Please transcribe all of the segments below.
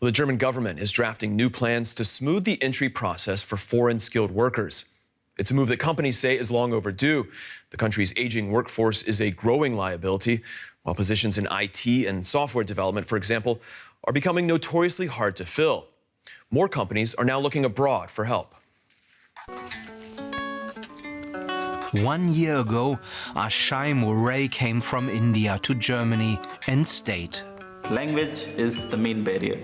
Well, the German government is drafting new plans to smooth the entry process for foreign skilled workers. It's a move that companies say is long overdue. The country's aging workforce is a growing liability, while positions in IT and software development, for example, are becoming notoriously hard to fill. More companies are now looking abroad for help. 1 year ago, Ashai Murray came from India to Germany and stayed. Language is the main barrier.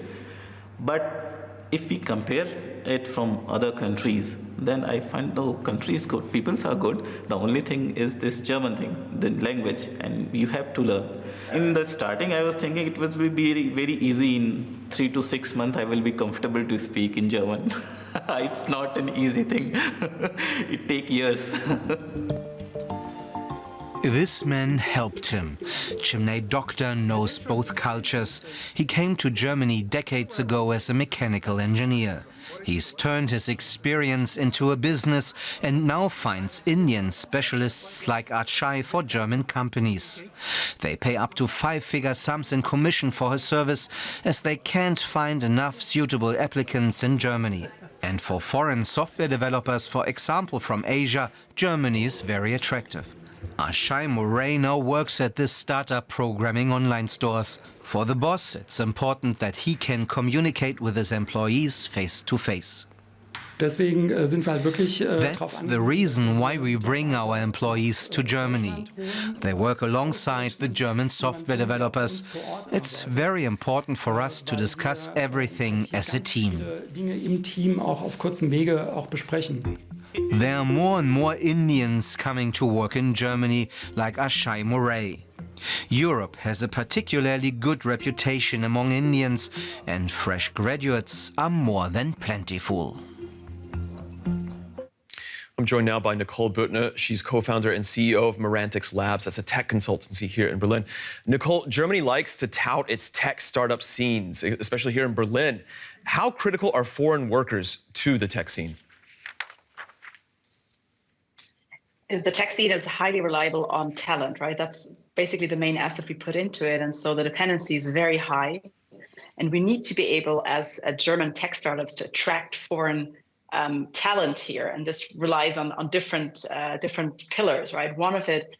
But if we compare it from other countries, then I find the country is good, peoples are good. The only thing is this German thing, the language, and you have to learn. In the starting, I was thinking it would be very easy. In 3 to 6 months, I will be comfortable to speak in German. It's not an easy thing. It takes years. This man helped him. Chimney Doctor knows both cultures. He came to Germany decades ago as a mechanical engineer. He's turned his experience into a business and now finds Indian specialists like Achai for German companies. They pay up to 5-figure sums in commission for his service, as they can't find enough suitable applicants in Germany. And for foreign software developers, for example from Asia, Germany is very attractive. Ashai Murray now works at this startup programming online stores. For the boss, it's important that he can communicate with his employees face to face. That's the reason why we bring our employees to Germany. They work alongside the German software developers. It's very important for us to discuss everything as a team. There are more and more Indians coming to work in Germany, like Ashai Murray. Europe has a particularly good reputation among Indians, and fresh graduates are more than plentiful. I'm joined now by Nicole Büttner. She's co-founder and CEO of Merantix Labs. That's a tech consultancy here in Berlin. Nicole, Germany likes to tout its tech startup scenes, especially here in Berlin. How critical are foreign workers to the tech scene? The tech scene is highly reliable on talent, right? That's basically the main asset we put into it. And so the dependency is very high. And we need to be able, as a German tech startups, to attract foreign talent here. And this relies on different pillars, right? One of it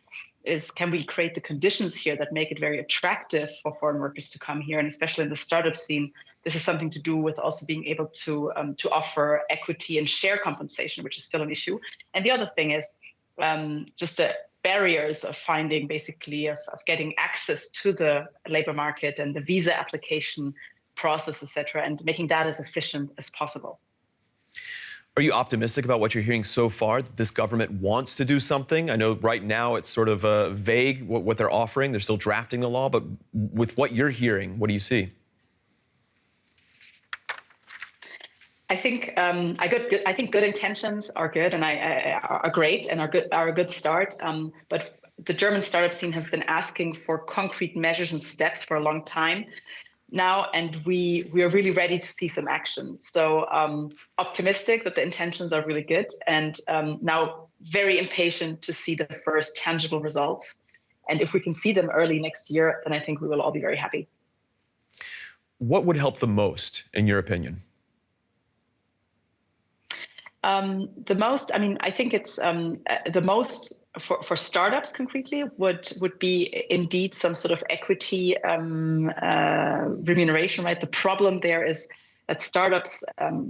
is, can we create the conditions here that make it very attractive for foreign workers to come here? And especially in the startup scene, this is something to do with also being able to offer equity and share compensation, which is still an issue. And the other thing is, just the barriers of finding, basically, of getting access to the labor market and the visa application process, etc., and making that as efficient as possible. Are you optimistic about what you're hearing so far, that this government wants to do something? I know right now it's sort of vague what they're offering. They're still drafting the law, but with what you're hearing, what do you see? I think I think good intentions are good and are great and are a good start. But the German startup scene has been asking for concrete measures and steps for a long time now, and we are really ready to see some action. So optimistic that the intentions are really good, and now very impatient to see the first tangible results. And if we can see them early next year, then I think we will all be very happy. What would help the most, in your opinion? I think it's the most for startups concretely would be indeed some sort of equity remuneration, right? The problem there is that startups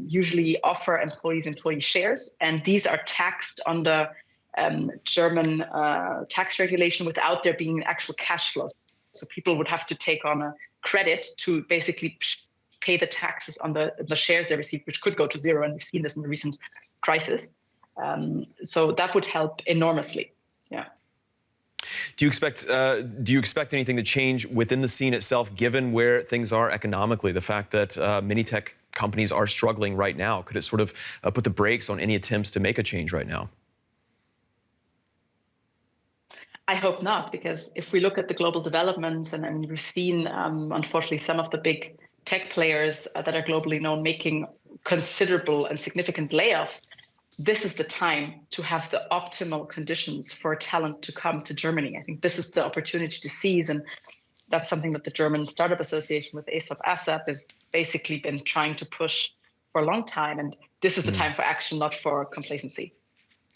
usually offer employee shares, and these are taxed under German tax regulation without there being an actual cash flow. So people would have to take on a credit to basically pay the taxes on the shares they receive, which could go to zero, and we've seen this in the recent crisis. So that would help enormously. Yeah. Do you expect anything to change within the scene itself, given where things are economically? The fact that many tech companies are struggling right now, could it sort of put the brakes on any attempts to make a change right now? I hope not, because if we look at the global developments, and we've seen, unfortunately, some of the big tech players that are globally known making considerable and significant layoffs, this is the time to have the optimal conditions for talent to come to Germany. I think this is the opportunity to seize, and that's something that the German Startup Association with ASAP has basically been trying to push for a long time. And this is the time for action, not for complacency.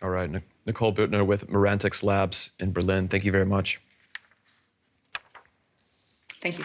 All right, Nicole Büttner with Merantix Labs in Berlin. Thank you very much. Thank you.